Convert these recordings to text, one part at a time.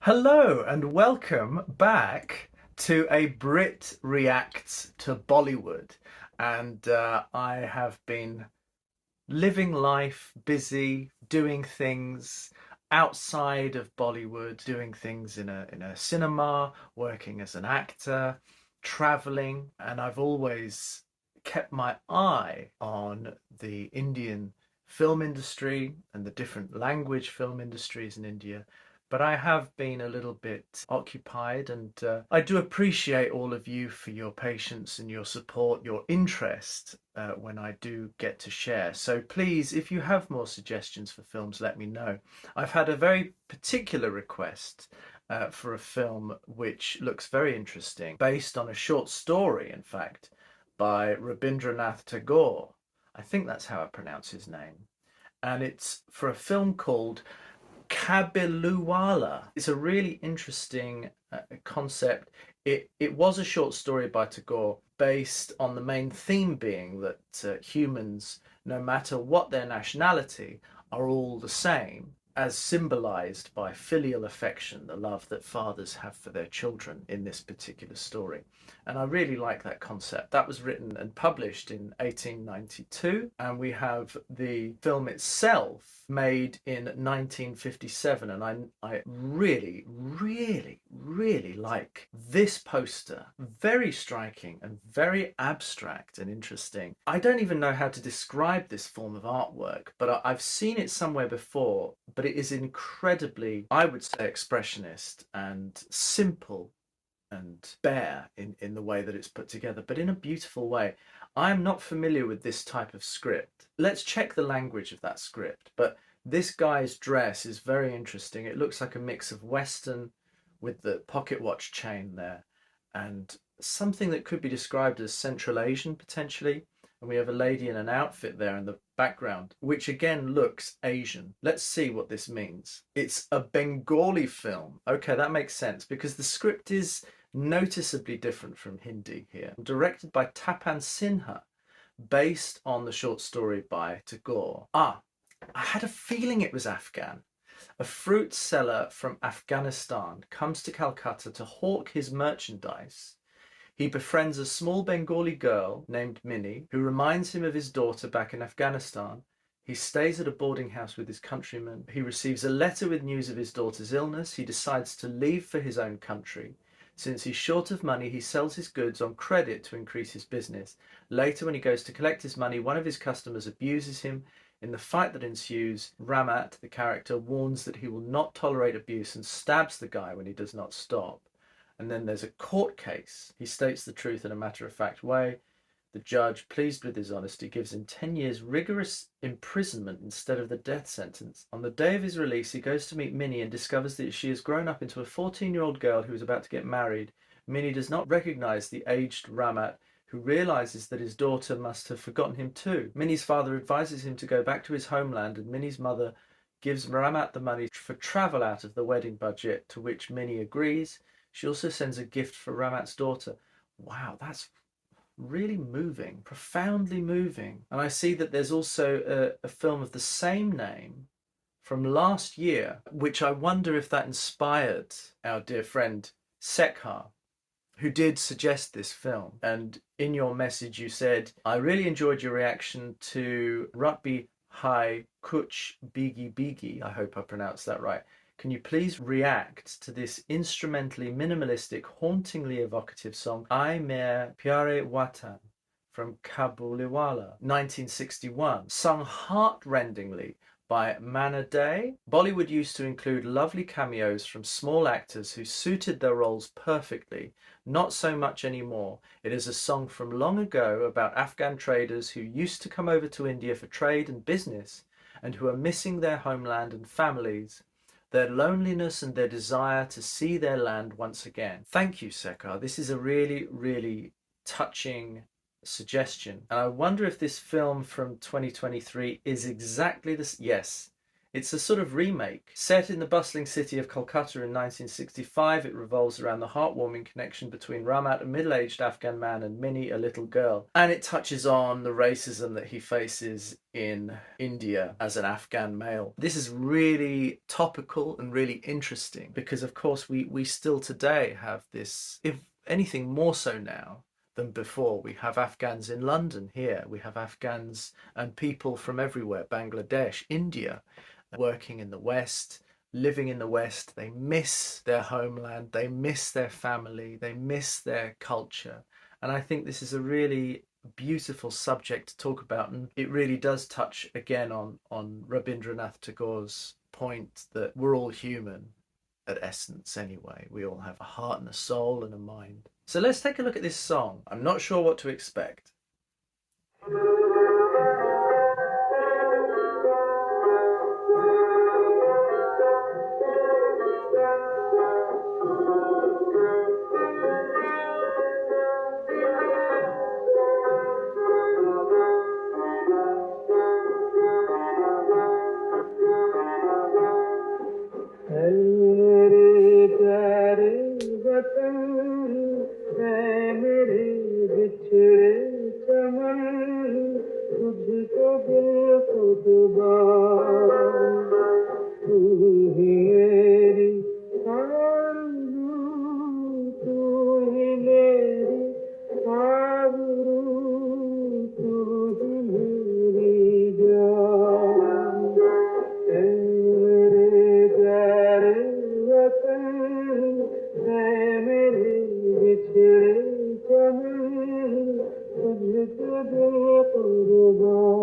Hello and welcome back to a Brit reacts to Bollywood. I have been living life, busy, doing things outside of Bollywood, doing things in a cinema, working as an actor, traveling, and I've always kept my eye on the Indian film industry and the different language film industries in India. But I have been a little bit occupied, and I do appreciate all of you for your patience and your support, your interest when I do get to share. So please, if you have more suggestions for films, let me know. I've had a very particular request for a film which looks very interesting, based on a short story, in fact, by Rabindranath Tagore. I think that's how I pronounce his name. And it's for a film called KABULIWALA. It's a really interesting concept. It was a short story by Tagore based on the main theme being that humans, no matter what their nationality, are all the same, as symbolized by filial affection, the love that fathers have for their children in this particular story. And I really like that concept. That was written and published in 1892, and we have the film itself made in 1957. And I really, really, really like this poster. Very striking and very abstract and interesting. I don't even know how to describe this form of artwork, but I've seen it somewhere before. But it is incredibly, I would say, expressionist and simple and bare in the way that it's put together, but in a beautiful way. I'm not familiar with this type of script. Let's check the language of that script. But this guy's dress is very interesting. It looks like a mix of Western with the pocket watch chain there and something that could be described as Central Asian potentially. And we have a lady in an outfit there in the background, which again looks Asian. Let's see what this means. It's a Bengali film. Okay, that makes sense because the script is noticeably different from Hindi here. Directed by Tapan Sinha, based on the short story by Tagore. I had a feeling it was Afghan. A fruit seller from Afghanistan comes to Calcutta to hawk his merchandise. He befriends a small Bengali girl named Minnie, who reminds him of his daughter back in Afghanistan. He stays at a boarding house with his countrymen. He receives a letter with news of his daughter's illness. He decides to leave for his own country. Since he's short of money, he sells his goods on credit to increase his business. Later, when he goes to collect his money, one of his customers abuses him. In the fight that ensues, Ramat, the character, warns that he will not tolerate abuse and stabs the guy when he does not stop. And then there's a court case. He states the truth in a matter-of-fact way. The judge, pleased with his honesty, gives him 10 years rigorous imprisonment instead of the death sentence. On the day of his release, he goes to meet Minnie and discovers that she has grown up into a 14-year-old girl who is about to get married. Minnie does not recognize the aged Ramat, who realizes that his daughter must have forgotten him too. Minnie's father advises him to go back to his homeland, and Minnie's mother gives Ramat the money for travel out of the wedding budget, to which Minnie agrees. She also sends a gift for Ramat's daughter. Wow, that's really moving, profoundly moving. And I see that there's also a film of the same name from last year, which I wonder if that inspired our dear friend Sekhar, who did suggest this film. And in your message you said, I really enjoyed your reaction to Rutby Hai Kuch Bigi Bigi. I hope I pronounced that right. Can you please react to this instrumentally minimalistic, hauntingly evocative song, MERE PYARE WATAN, from KABULIWALA, 1961, sung heart-rendingly by MANNA DEY? Bollywood used to include lovely cameos from small actors who suited their roles perfectly. Not so much anymore. It is a song from long ago about Afghan traders who used to come over to India for trade and business and who are missing their homeland and families, their loneliness and their desire to see their land once again. Thank you, Sekhar. This is a really, really touching suggestion. And I wonder if this film from 2023 is exactly this. Yes, It's a sort of remake. Set in the bustling city of Kolkata in 1965, it revolves around the heartwarming connection between Ramat, a middle-aged Afghan man, and Minnie, a little girl. And it touches on the racism that he faces in India as an Afghan male. This is really topical and really interesting because, of course, we still today have this, if anything more so now than before. We have Afghans in London here. We have Afghans and people from everywhere, Bangladesh, India, working in the West, living in the West. They miss their homeland, they miss their family, they miss their culture. And I think this is a really beautiful subject to talk about, and it really does touch again on Rabindranath Tagore's point that we're all human at essence anyway. We all have a heart and a soul and a mind. So let's take a look at this song. I'm not sure what to expect. मेरे प्यारे वतन है मेरे बिछड़े चमन तुझको दिल खुदबार तू ही मेरी आरज़ू तू ही मेरी आबरू तू ही मेरी जान मेरे प्यारे वतन है मेरे बिछड़े चमन तुझको दिल कुर्बान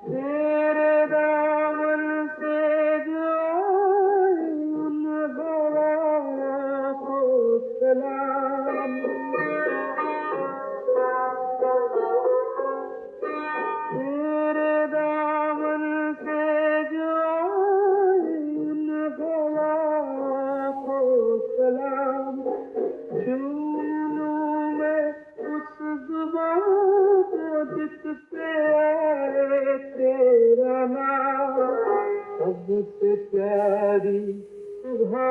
तेरे दामन से जो आए उन हवाओं को सलाम तेरे दामन से जो आए उन हवाओं को सलाम छू लूं मैं उस ज़ुबां को जिससे आए तेरा नाम सबसे प्यारी सुबह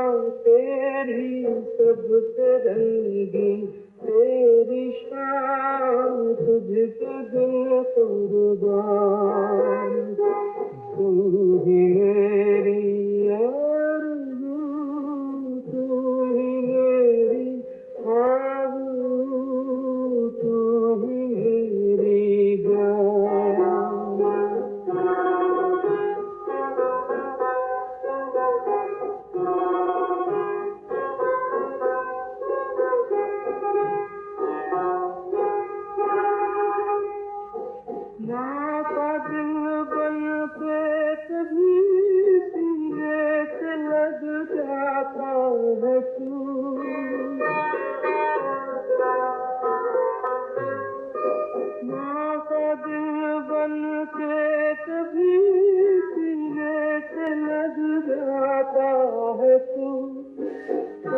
तेरी सबसे रंगीन तेरी शान तुझको दिल कुर्बान तू ही मेरी आरज़ू तू ही मेरी आबरू तू ही मेरी जान माँ का दिल बन के कभी सीने से लग जाता है तू माँ का दिल बन के कभी सीने से लग जाता है तू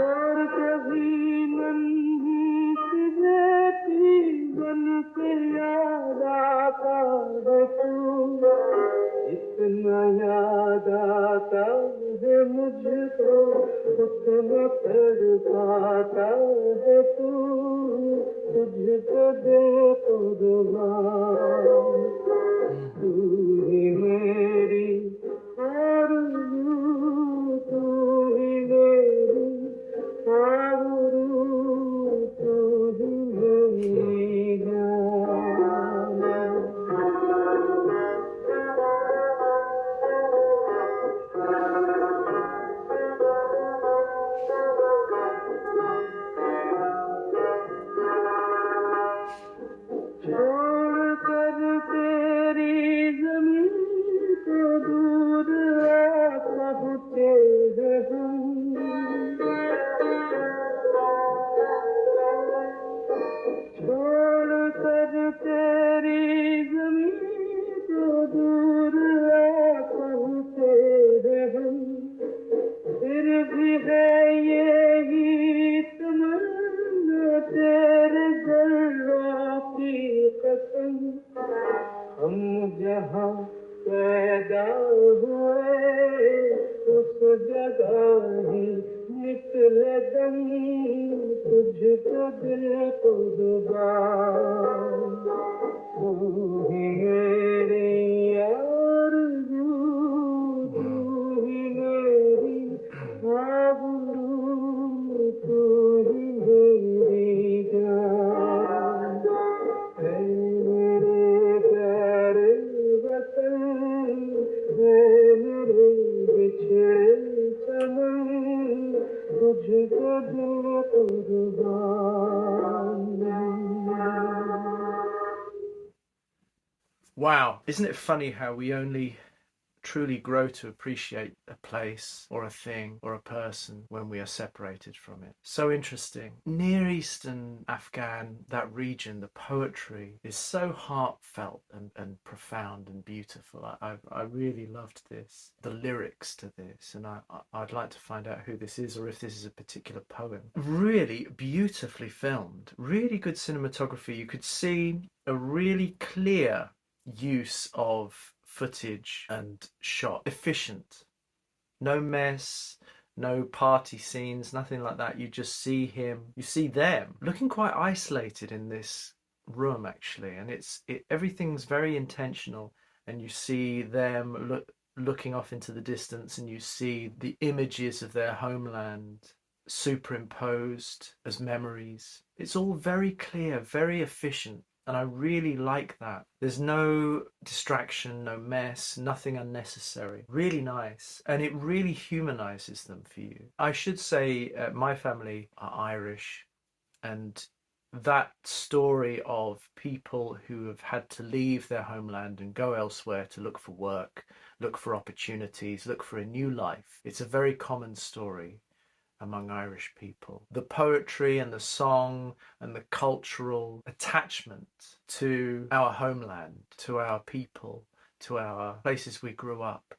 और कभी नन्ही सी बेटी बन के याद आता है तू इतना याद आता है मुझको उतना तड़पाता है तू तुझको दिल कुर्बान तू ही मेरी आरज़ू तू ही मेरी आबरू तू ही मेरी जान छोड़ कर तेरी ज़मीन को दूर तुझको दिल कुर्बान तू ही मेरी आरज़ू तू ही मेरी आबरू तू ही मेरी जान ऐ मेरे प्यारे वतन ऐ मेरे बिछड़े चमन तुझको दिल कुर्बान Wow, isn't it funny how we only truly grow to appreciate a place or a thing or a person when we are separated from it? So interesting. Near Eastern Afghan, that region, the poetry is so heartfelt and profound and beautiful. I really loved this, the lyrics to this, and I'd like to find out who this is or if this is a particular poem. Really beautifully filmed, really good cinematography. You could see a really clear use of footage and shot, efficient, no mess, no party scenes, nothing like that. You just see him, you see them looking quite isolated in this room actually, and everything's very intentional, and you see them looking off into the distance, and you see the images of their homeland superimposed as memories. It's all very clear, very efficient. And I really like that. There's no distraction, no mess, nothing unnecessary. Really nice. And it really humanizes them for you. I should say my family are Irish, and that story of people who have had to leave their homeland and go elsewhere to look for work, look for opportunities, look for a new life. It's a very common story among Irish people. The poetry and the song and the cultural attachment to our homeland, to our people, to our places we grew up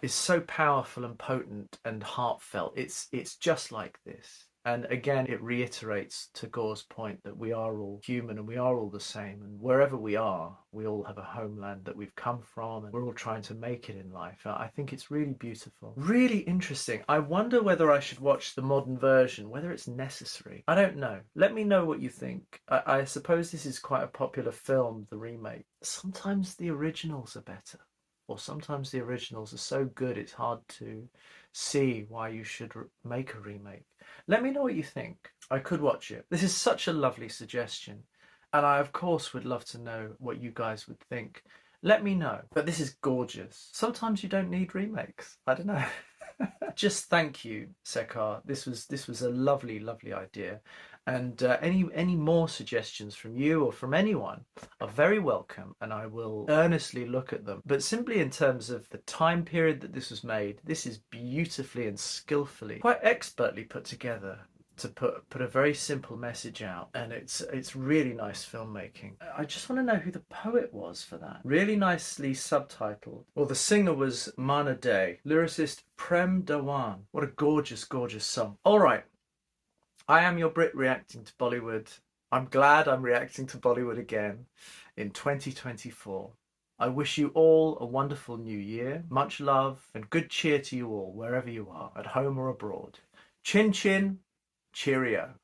is so powerful and potent and heartfelt. It's just like this. And again, it reiterates Tagore's point that we are all human and we are all the same. And wherever we are, we all have a homeland that we've come from, and we're all trying to make it in life. I think it's really beautiful. Really interesting. I wonder whether I should watch the modern version, whether it's necessary. I don't know. Let me know what you think. I suppose this is quite a popular film, the remake. Sometimes the originals are better. Or sometimes the originals are so good it's hard to see why you should make a remake. Let me know what you think. I could watch it. This is such a lovely suggestion, and I of course would love to know what you guys would think. Let me know. But this is gorgeous. Sometimes you don't need remakes. I don't know. Just thank you, Sekar. This was a lovely, lovely idea. And any more suggestions from you or from anyone are very welcome, and I will earnestly look at them. But simply in terms of the time period that this was made, this is beautifully and skillfully, quite expertly put together to put a very simple message out, and it's really nice filmmaking. I just want to know who the poet was for that. Really nicely subtitled. Well, the singer was MANNA DEY, lyricist Prem Dhawan. What a gorgeous, gorgeous song. All right, I am your Brit reacting to Bollywood. I'm glad I'm reacting to Bollywood again in 2024. I wish you all a wonderful new year. Much love and good cheer to you all, wherever you are, at home or abroad. Chin chin. Cheerio.